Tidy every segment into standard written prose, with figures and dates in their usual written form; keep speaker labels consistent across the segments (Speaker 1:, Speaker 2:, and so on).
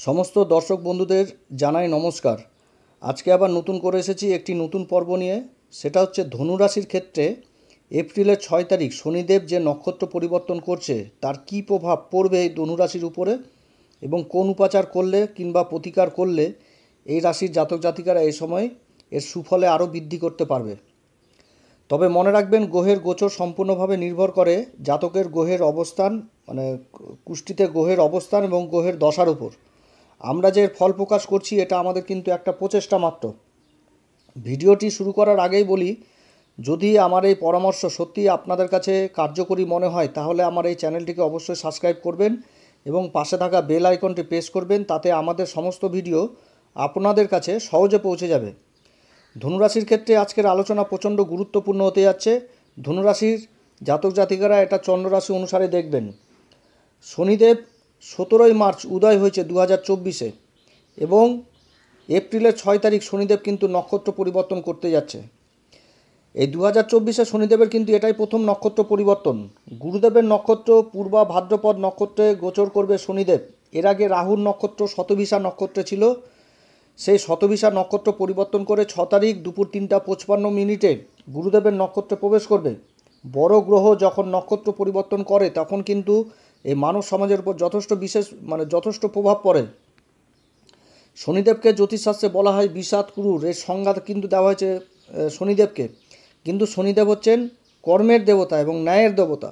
Speaker 1: সমস্ত দর্শক বন্ধুদের জানাই নমস্কার। আজকে আবার নতুন করে এসেছি একটি নতুন পর্ব নিয়ে। সেটা হচ্ছে ধনুরাশির ক্ষেত্রে এপ্রিলের 6 তারিখ শনিদেব যে নক্ষত্র পরিবর্তন করছে তার কী প্রভাব পড়বে এই ধনুরাশির উপরে, এবং কোন উপাচার করলে কিংবা প্রতিকার করলে এই রাশির জাতক জাতিকারা এই সময় এর সুফলে আরও বৃদ্ধি করতে পারবে। তবে মনে রাখবেন, গ্রহের গোচর সম্পূর্ণভাবে নির্ভর করে জাতকের গ্রহের অবস্থান, মানে কুষ্টিতে গ্রহের অবস্থান এবং গ্রহের দশার উপর। আমরা যে ফল প্রকাশ করছি এটা আমাদের কিন্তু একটা প্রচেষ্টা মাত্র। ভিডিওটি শুরু করার আগেই বলি, যদি আমার এই পরামর্শ সত্যিই আপনাদের কাছে কার্যকরী মনে হয় তাহলে আমার এই চ্যানেলটিকে অবশ্যই সাবস্ক্রাইব করবেন এবং পাশে থাকা বেল আইকনটি প্রেস করবেন। তাতে আমাদের সমস্ত ভিডিও আপনাদের কাছে সহজে পৌঁছে যাবে। ধনুরাশির ক্ষেত্রে আজকের আলোচনা প্রচণ্ড গুরুত্বপূর্ণ হতে যাচ্ছে। ধনুরাশির জাতক জাতিকারা এটা চন্দ্ররাশি অনুসারে দেখবেন। শনিদেব 17ই মার্চ উদয় হয়েছে 2024-এ, এবং এপ্রিলের 6 তারিখ শনিদেব কিন্তু নক্ষত্র পরিবর্তন করতে যাচ্ছে। এই 2024-এ শনিদেবের কিন্তু এটাই প্রথম নক্ষত্র পরিবর্তন। গুরুদেবের নক্ষত্র পূর্বা ভাদ্রপদ নক্ষত্রে গোচর করবে শনিদেব। এর আগে রাহুর নক্ষত্র শতভিষা নক্ষত্রে ছিল। সেই শতভিষা নক্ষত্র পরিবর্তন করে 6 তারিখ দুপুর 3:55 গুরুদেবের নক্ষত্রে প্রবেশ করবে। বড় গ্রহ যখন নক্ষত্র পরিবর্তন করে তখন কিন্তু এই মানব সমাজের উপর যথেষ্ট প্রভাব পড়ে। শনিদেবকে জ্যোতিষশাস্ত্রে বলা হয় বিষাদ ক্রূর, এর সংজ্ঞা কিন্তু দেওয়া হয়েছে শনিদেবকে। কিন্তু শনিদেব হচ্ছেন কর্মের দেবতা এবং ন্যায়ের দেবতা।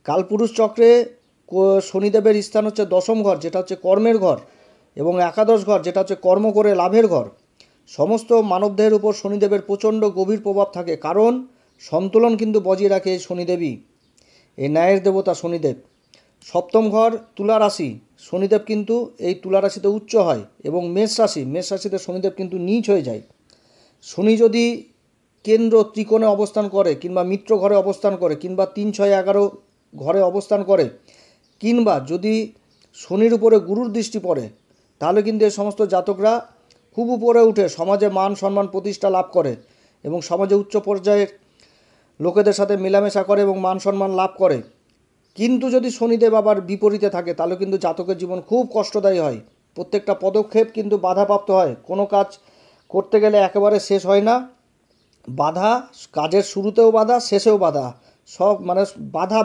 Speaker 1: কালপুরুষ চক্রে শনিদেবের স্থান হচ্ছে 10ম ঘর, যেটা হচ্ছে কর্মের ঘর, এবং একাদশ ঘর, যেটা হচ্ছে কর্ম করে লাভের ঘর। সমস্ত মানবদেহের উপর শনিদেবের প্রচণ্ড গভীর প্রভাব থাকে, কারণ সন্তুলন কিন্তু বজিয়ে রাখে এই শনিদেবই, এই ন্যায়ের দেবতা শনিদেব। 7ম ঘর তুলা রাশি, শনিদেব কিন্তু এই তুলা রাশিতে উচ্চ হয়, এবং মেষ রাশিতে শনিদেব কিন্তু নীচ হয়ে যায়। শনি যদি কেন্দ্র ত্রিকোণে অবস্থান করে, কিংবা মিত্র ঘরে অবস্থান করে, কিংবা 3, 6, 11 ঘরে অবস্থান করে, কিংবা যদি শনির উপরে গুরুর দৃষ্টি পড়ে, তাহলে কিন্তু এই সমস্ত জাতকরা খুব উপরে উঠে সমাজে মান সম্মান প্রতিষ্ঠা লাভ করে এবং সমাজে উচ্চ পর্যায়ের লোকেদের সাথে মেলামেশা করে এবং মান সম্মান লাভ করে। কিন্তু যদি শনিদেব আবার বিপরীতে থাকে তাহলে কিন্তু জাতকের জীবন খুব কষ্টদায়ী হয়। প্রত্যেকটা পদক্ষেপ কিন্তু বাধাপ্রাপ্ত হয়। কোনো কাজ করতে গেলে একেবারে শেষ হয় না, বাধা, কাজের শুরুতেও বাধা, শেষেও বাধা, সব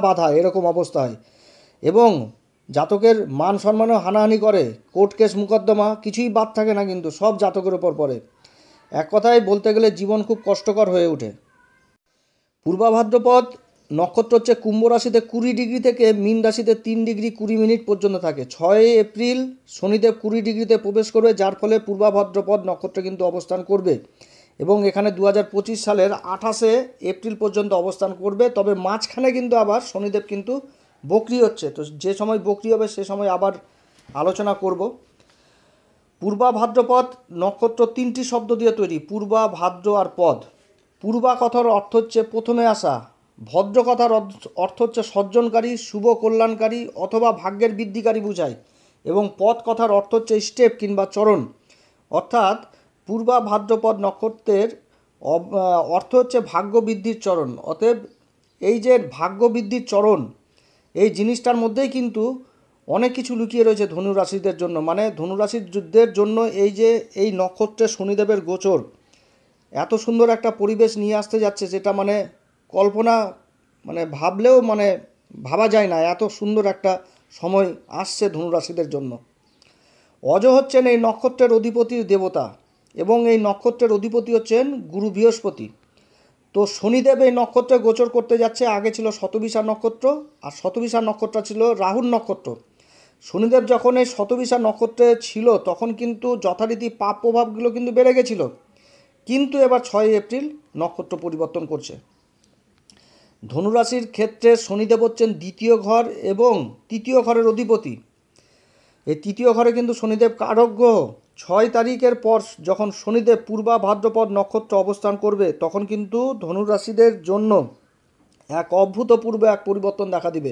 Speaker 1: বাধা এরকম অবস্থা হয়। এবং জাতকের মান সম্মানও হানাহানি করে, কোর্ট কেস মোকদ্দমা কিছুই বাদ থাকে না, কিন্তু সব জাতকের ওপর পড়ে। এক কথায় বলতে গেলে জীবন খুব কষ্টকর হয়ে ওঠে। পূর্বা ভাদ্রপদ নক্ষত্র হচ্ছে কুম্ভ রাশিতে 20 ডিগ্রি থেকে মীন রাশিতে 3 ডিগ্রি 20 মিনিট পর্যন্ত থাকে। 6 এপ্রিল শনিদেব 20 ডিগ্রিতে প্রবেশ করবে, যার ফলে পূর্বা ভাদ্রপদ নক্ষত্রে কিন্তু অবস্থান করবে, এবং এখানে 2025 সালের 28 এপ্রিল পর্যন্ত অবস্থান করবে। তবে মাঝখানে কিন্তু আবার শনিদেব কিন্তু বক্রি হচ্ছে, তো যে সময় বক্রি হবে সে সময় আবার আলোচনা করব। পূর্বা ভাদ্রপদ নক্ষত্র 3টি শব্দ দিয়ে তৈরি, পূর্বা, ভাদ্র আর পদ। পূর্বা কথার অর্থ হচ্ছে প্রথমে আসা, ভদ্র কথার অর্থ হচ্ছে সজ্জনকারী, শুভ কল্যাণকারী অথবা ভাগ্যের বৃদ্ধিকারী বোঝায়, এবং পদ কথার অর্থ হচ্ছে স্টেপ কিংবা চরণ। অর্থাৎ পূর্বা ভাদ্রপদ নক্ষত্রের অর্থ হচ্ছে ভাগ্য বৃদ্ধির চরণ। অতএব এই যে ভাগ্য বৃদ্ধির চরণ, এই জিনিসটার মধ্যেই কিন্তু অনেক কিছু লুকিয়ে রয়েছে ধনুরাশিদের জন্য। মানে ধনুরাশিদের জন্য এই নক্ষত্রের শনিদেবের গোচর এত সুন্দর একটা পরিবেশ নিয়ে আসতে যাচ্ছে, যেটা কল্পনা ভাবলেও ভাবা যায় না। এত সুন্দর একটা সময় আসছে ধনুরাশিদের জন্য। অজ হচ্ছেন এই নক্ষত্রের অধিপতির দেবতা, এবং এই নক্ষত্রের অধিপতি হচ্ছেন গুরু বৃহস্পতি। তো শনিদেব এই নক্ষত্রে গোচর করতে যাচ্ছে। আগে ছিল শতভিষা নক্ষত্র, আর শতভিষা নক্ষত্র ছিল রাহুর নক্ষত্র। শনিদেব যখন এই শতভিষা নক্ষত্রে ছিল তখন কিন্তু যথারীতি পাপ প্রভাবগুলো কিন্তু বেড়ে গেছিল, কিন্তু এবার 6 এপ্রিল নক্ষত্র পরিবর্তন করছে। ধনুরাশির ক্ষেত্রে শনিদেব হচ্ছেন 2য় ঘর এবং 3য় ঘরের অধিপতি। এই 3য় ঘরে কিন্তু শনিদেব কারক গ্রহ। 6 তারিখের পর যখন শনিদেব পূর্বা ভাদ্রপদ নক্ষত্র অবস্থান করবে তখন কিন্তু ধনুরাশিদের জন্য এক অভূতপূর্ব এক পরিবর্তন দেখা দিবে।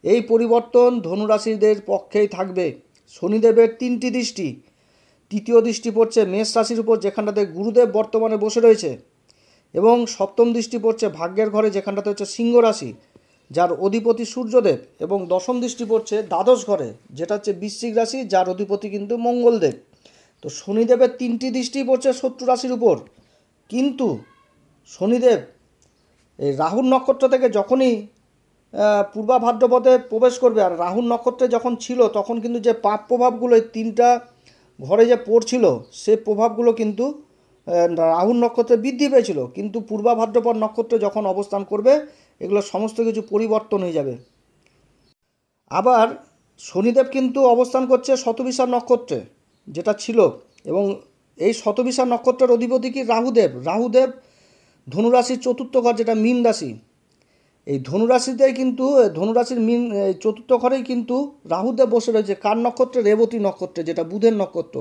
Speaker 1: এই পরিবর্তন ধনুরাশিদের পক্ষেই থাকবে। শনিদেবের 3টি দৃষ্টি, 3য় দৃষ্টি পড়ছে মেষ রাশির উপর, যেখানটাতে গুরুদেব বর্তমানে বসে রয়েছে, এবং 7ম দৃষ্টি পড়ছে ভাগ্যের ঘরে, যেখানটাতে হচ্ছে সিংহ রাশি। যার অধিপতি সূর্যদেব, এবং দশম দৃষ্টি পড়ছে দ্বাদশ ঘরে যেটা হচ্ছে বৃশ্চিক রাশি, যার অধিপতি কিন্তু মঙ্গলদেব। তো শনিদেবের 3টি দৃষ্টি পড়ছে শত্রু রাশির উপর। কিন্তু শনিদেব এই রাহুর নক্ষত্র থেকে যখনই পূর্বা ভাদ্রপদে প্রবেশ করবে, আর রাহুর নক্ষত্রে যখন ছিল তখন কিন্তু যে পাপ প্রভাবগুলো এই 3টা ঘরে যে পড়ছিল, সে প্রভাবগুলো কিন্তু রাহুর নক্ষত্রে বৃদ্ধি পেয়েছিল। কিন্তু পূর্বা ভাদ্রপদ নক্ষত্রে যখন অবস্থান করবে, এগুলো সমস্ত কিছু পরিবর্তন হয়ে যাবে। আবার শনিদেব কিন্তু অবস্থান করছে শতবিশা নক্ষত্রে, যেটা ছিল, এবং এই শতবিশা নক্ষত্রের অধিপতি কি রাহুদেব। রাহুদেব ধনুরাশির 4র্থ ঘর, যেটা মীন রাশি। এই ধনুরাশিতে কিন্তু ধনুরাশির মীন চতুর্থ ঘরেই কিন্তু রাহুদেব বসে রয়েছে কার নক্ষত্রে? রেবতী নক্ষত্রে, যেটা বুধের নক্ষত্র।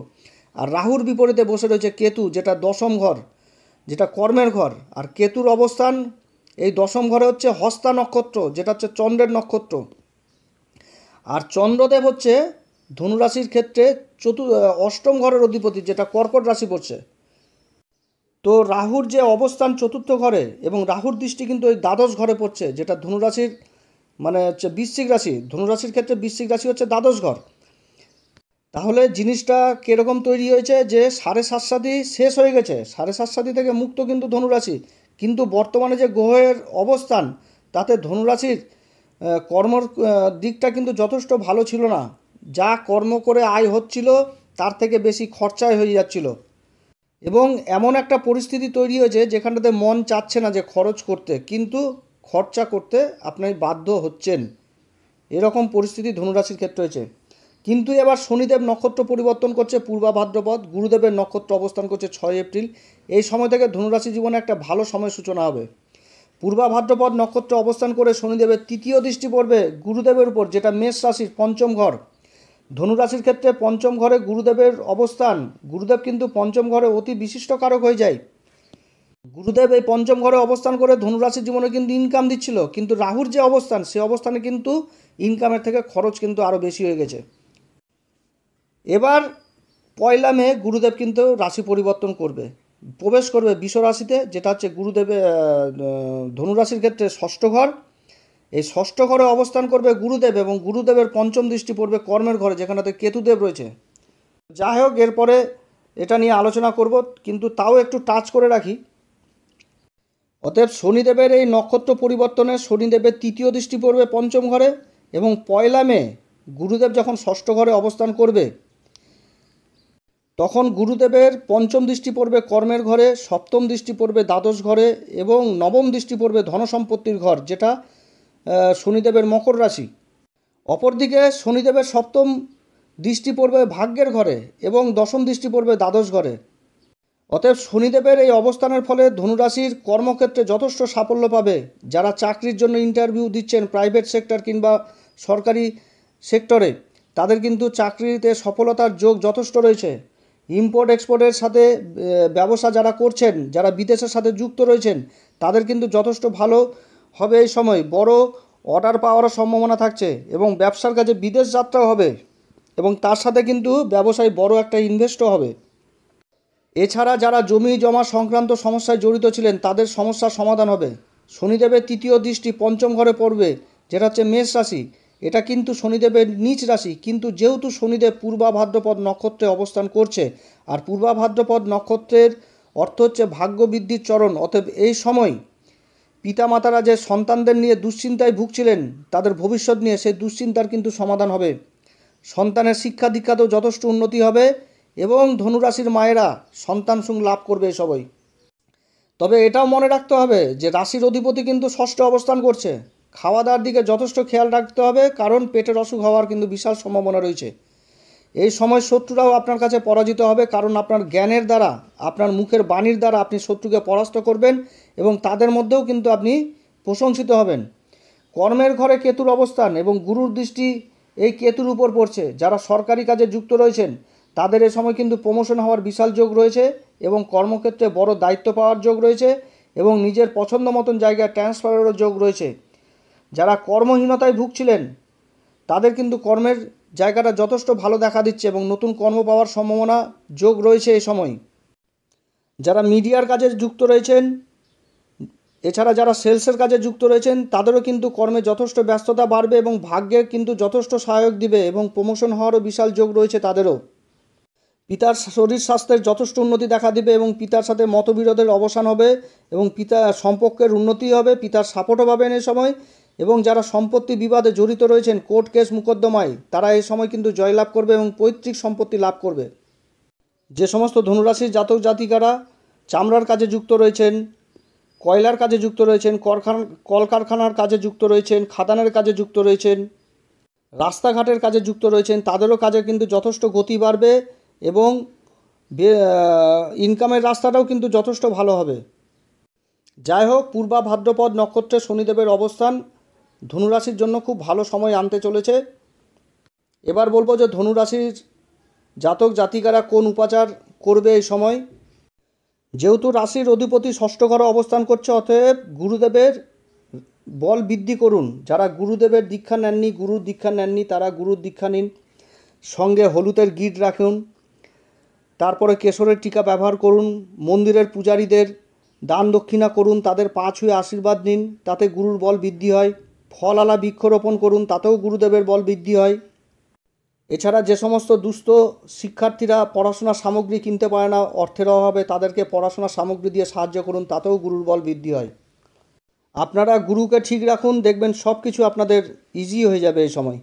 Speaker 1: আর রাহুর বিপরীতে বসে রয়েছে কেতু, যেটা দশম ঘর, যেটা কর্মের ঘর। আর কেতুর অবস্থান এই দশম ঘরে হচ্ছে হস্তা নক্ষত্র, যেটা হচ্ছে চন্দ্রের নক্ষত্র। আর চন্দ্রদেব হচ্ছে ধনুরাশির ক্ষেত্রে অষ্টম ঘরের অধিপতি, যেটা কর্কট রাশি পড়ছে। তো রাহুর যে অবস্থান 4র্থ ঘরে, এবং রাহুর দৃষ্টি কিন্তু ওই দ্বাদশ ঘরে পড়ছে, যেটা ধনুরাশির মানে হচ্ছে বৃশ্চিক রাশি। ধনুরাশির ক্ষেত্রে বৃশ্চিক রাশি হচ্ছে দ্বাদশ ঘর। তাহলে জিনিসটা কীরকম তৈরি হয়েছে যে 7.5 শেষ হয়ে গেছে, 7.5 থেকে মুক্ত কিন্তু ধনুরাশি। কিন্তু বর্তমানে যে গ্রহের অবস্থান, তাতে ধনুরাশির কর্মর দিকটা কিন্তু যথেষ্ট ভালো ছিল না। যা কর্ম করে আয় হচ্ছিল, তার থেকে বেশি খরচায় হয়ে যাচ্ছিল। এবং এমন একটা পরিস্থিতি তৈরি হয়েছে যেখানটাতে মন চাচ্ছে না যে খরচ করতে, কিন্তু খরচা করতে আপনি বাধ্য হচ্ছেন। এরকম পরিস্থিতি ধনুরাশির ক্ষেত্রে হয়েছে। কিন্তু এবার শনিদেব নক্ষত্র পরিবর্তন করছে পূর্বা ভাদ্রপদ, গুরুদেবের নক্ষত্র অবস্থান করছে 6 এপ্রিল। এই সময় থেকে ধনুরাশি জীবনে একটা ভালো সময় সূচনা হবে। পূর্বা ভাদ্রপদ নক্ষত্র অবস্থান করে শনিদেবের 3য় দৃষ্টি পড়বে গুরুদেবের উপর, যেটা মেষ রাশির 5ম ঘর। ধনুরাশির ক্ষেত্রে 5ম ঘরে গুরুদেবের অবস্থান, গুরুদেব কিন্তু 5ম ঘরে অতি বিশিষ্ট কারক হয়ে যায়। গুরুদেব এই 5ম ঘরে অবস্থান করে ধনুরাশির জীবনে কিন্তু ইনকাম দিচ্ছিল, কিন্তু রাহুর যে অবস্থান, সে অবস্থানে কিন্তু ইনকামের থেকে খরচ কিন্তু আরও বেশি হয়ে গেছে। এবার 1 মে গুরুদেব কিন্তু রাশি পরিবর্তন করবে, প্রবেশ করবে বৃষ রাশিতে, যেটা হচ্ছে গুরুদেবের ধনুরাশির ক্ষেত্রে 6ষ্ঠ ঘর। এই 6ষ্ঠ ঘরে অবস্থান করবে গুরুদেব, এবং গুরুদেবের 5ম দৃষ্টি পড়বে কর্মের ঘরে, যেখানেতে কেতুদেব রয়েছে। যাই হোক, এরপরে এটা নিয়ে আলোচনা করব, কিন্তু তাও একটু টাচ করে রাখি। অতএব শনিদেবের এই নক্ষত্র পরিবর্তনে শনিদেবের 3য় দৃষ্টি পড়বে 5ম ঘরে, এবং 1 মে গুরুদেব যখন 6ষ্ঠ ঘরে অবস্থান করবে, তখন গুরুদেবের 5ম দৃষ্টি পড়বে কর্মের ঘরে, 7ম দৃষ্টি পড়বে দ্বাদশ ঘরে, এবং 9ম দৃষ্টি পড়বে ধনসম্পত্তির ঘর, যেটা শনিদেবের মকর রাশি। অপরদিকে শনিদেবের 7ম দৃষ্টি পড়বে ভাগ্যের ঘরে, এবং 10ম দৃষ্টি পড়বে দ্বাদশ ঘরে। অতএব শনিদেবের এই অবস্থানের ফলে ধনুরাশির কর্মক্ষেত্রে যথেষ্ট সাফল্য পাবে। যারা চাকরির জন্য ইন্টারভিউ দিচ্ছেন প্রাইভেট সেক্টর কিংবা সরকারি সেক্টরে, তাদের কিন্তু চাকরিতে সফলতার যোগ যথেষ্ট রয়েছে। ইম্পোর্ট এক্সপোর্টের সাথে ব্যবসা যারা করছেন, যারা বিদেশের সাথে যুক্ত রয়েছেন, তাদের কিন্তু যথেষ্ট ভালো হবে এই সময়। বড় অর্ডার পাওয়ার সম্ভাবনা থাকছে, এবং ব্যবসার কাজে বিদেশ যাত্রাও হবে, এবং তার সাথে কিন্তু ব্যবসায় বড় একটা ইনভেস্টও হবে। এছাড়া যারা জমি জমা সংক্রান্ত সমস্যায় জড়িত ছিলেন, তাদের সমস্যার সমাধান হবে। শনিদেবের 3য় দৃষ্টি 5ম ঘরে পড়বে, যেটা হচ্ছে মেষ রাশি। এটা কিন্তু শনিদেবের নিচ রাশি, কিন্তু যেহেতু শনিদেব পূর্বা ভাদ্রপদ নক্ষত্রে অবস্থান করছে, আর পূর্বা ভাদ্রপদ নক্ষত্রের অর্থ হচ্ছে ভাগ্য বৃদ্ধির চরণ। অতএব এই সময় পিতামাতারা যে সন্তানদের নিয়ে দুশ্চিন্তায় ভুগছিলেন তাদের ভবিষ্যৎ নিয়ে, সেই দুশ্চিন্তার কিন্তু সমাধান হবে। সন্তানের শিক্ষা দীক্ষাতেও যথেষ্ট উন্নতি হবে, এবং ধনুরাশির মায়েরা সন্তান সুখ লাভ করবে সবাই। তবে এটাও মনে রাখতে হবে যে রাশির অধিপতি কিন্তু 6ষ্ঠে অবস্থান করছে। খাওয়া দাওয়ার দিকে যথেষ্ট খেয়াল রাখতে হবে, কারণ পেটের অসুখ হওয়ার কিন্তু বিশাল সম্ভাবনা রয়েছে। এই সময় শত্রুরাও আপনার কাছে পরাজিত হবে, কারণ আপনার জ্ঞানের দ্বারা, আপনার মুখের বাণীর দ্বারা আপনি শত্রুকে পরাস্ত করবেন, এবং তাদের মধ্যেও কিন্তু আপনি প্রশংসিত হবেন। কর্মের ঘরে কেতুর অবস্থান এবং গুরুর দৃষ্টি এই কেতুর উপর পড়ছে। যারা সরকারি কাজে যুক্ত রয়েছেন, তাদের এ সময় কিন্তু প্রমোশন হওয়ার বিশাল যোগ রয়েছে, এবং কর্মক্ষেত্রে বড় দায়িত্ব পাওয়ার যোগ রয়েছে, এবং নিজের পছন্দ মতন জায়গায় ট্রান্সফারেরও যোগ রয়েছে। যারা কর্মহীনতায় ভুগছিলেন, তাদের কিন্তু কর্মের জায়গাটা যথেষ্ট ভালো দেখা দিচ্ছে, এবং নতুন কর্ম পাওয়ার সম্ভাবনা যোগ রয়েছে এই সময়। যারা মিডিয়ার কাজে যুক্ত রয়েছেন, এছাড়া যারা সেলসের কাজে যুক্ত রয়েছেন তাদেরও কিন্তু কর্মে যথেষ্ট ব্যস্ততা বাড়বে এবং ভাগ্যের কিন্তু যথেষ্ট সহায়ক দিবে এবং প্রমোশন হওয়ারও বিশাল যোগ রয়েছে তাদেরও। পিতার শরীর স্বাস্থ্যের যথেষ্ট উন্নতি দেখা দিবে এবং পিতার সাথে মতবিরোধের অবসান হবে এবং পিতা সম্পর্কের উন্নতি হবে, পিতার সাপোর্টও পাবেন এই সময়। এবং যারা সম্পত্তি বিবাদে জড়িত রয়েছেন, কোর্ট কেস মুকদ্দমায়, তারা এই সময় কিন্তু জয়লাভ করবে এবং পৈতৃক সম্পত্তি লাভ করবে। যে সমস্ত ধনুরাশির জাতক জাতিকারা চামড়ার কাজে যুক্ত রয়েছেন, কয়লার কাজে যুক্ত রয়েছেন, কলকারখানার কাজে যুক্ত রয়েছেন, খাদানের কাজে যুক্ত রয়েছেন, রাস্তাঘাটের কাজে যুক্ত রয়েছেন, তাদেরও কাজে কিন্তু যথেষ্ট গতি বাড়বে এবং ইনকামের রাস্তাটাও কিন্তু যথেষ্ট ভালো হবে। যাই হোক, পূর্বা ভাদ্রপদ নক্ষত্রে শনিদেবের অবস্থান ধনুরাশির জন্য খুব ভালো সময় আনতে চলেছে। এবার বলবো যে ধনুরাশির জাতক জাতিকারা কোন উপাচার করবে এই সময়। যেহেতু রাশির অধিপতি ষষ্ঠ ঘরে অবস্থান করছে, অতএব গুরুদেবের বল বৃদ্ধি করুন। যারা গুরুদেবের দীক্ষা নেননি, গুরুর দীক্ষা নেননি, তারা গুরুর দীক্ষা নিন। সঙ্গে হলুদের গিট রাখুন, তারপরে কেশরের টিকা ব্যবহার করুন। মন্দিরের পূজারীদের দান দক্ষিণা করুন, তাদের পা ছুঁয়ে আশীর্বাদ নিন, তাতে গুরুর বল বৃদ্ধি হয়। ফল-আলা বৃক্ষরোপণ করুন, তাতেও গুরুদেবের বল বৃদ্ধি হয়। এছাড়া যে সমস্ত দুস্থ শিক্ষার্থীরা পড়াশোনার সামগ্রী কিনতে পারে না অর্থের অভাবে, তাদেরকে পড়াশোনার সামগ্রী দিয়ে সাহায্য করুন, তাতেও গুরুর বল বৃদ্ধি হয়। আপনারা গুরুকে ঠিক রাখুন, দেখবেন সব কিছু আপনাদের ইজি হয়ে যাবে এই সময়।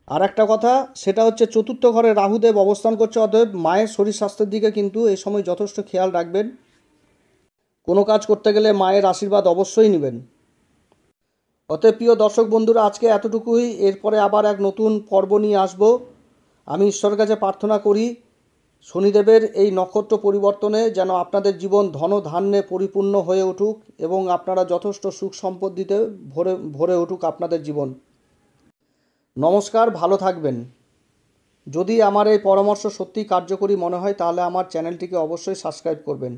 Speaker 1: আর একটা কথা, সেটা হচ্ছে চতুর্থ ঘরে রাহুদেব অবস্থান করছে, অতএব মায়ের শরীর স্বাস্থ্যের দিকে কিন্তু এই সময় যথেষ্ট খেয়াল রাখবেন। কোনো কাজ করতে গেলে মায়ের আশীর্বাদ অবশ্যই নেবেন। অতএব প্রিয় দর্শক বন্ধুরা, আজকে এতটুকুই। এরপরে আবার এক নতুন পর্ব নিয়ে আসব। আমি ঈশ্বরের কাছে প্রার্থনা করি শনিদেবের এই নক্ষত্র পরিবর্তনে যেন আপনাদের জীবন ধন ধান্যে পরিপূর্ণ হয়ে উঠুক এবং আপনারা যথেষ্ট সুখ সম্পত্তিতে ভরে উঠুক আপনাদের জীবন। নমস্কার, ভালো থাকবেন। যদি আমার এই পরামর্শ সত্যিই কার্যকরী মনে হয় তাহলে আমার চ্যানেলটিকে অবশ্যই সাবস্ক্রাইব করবেন।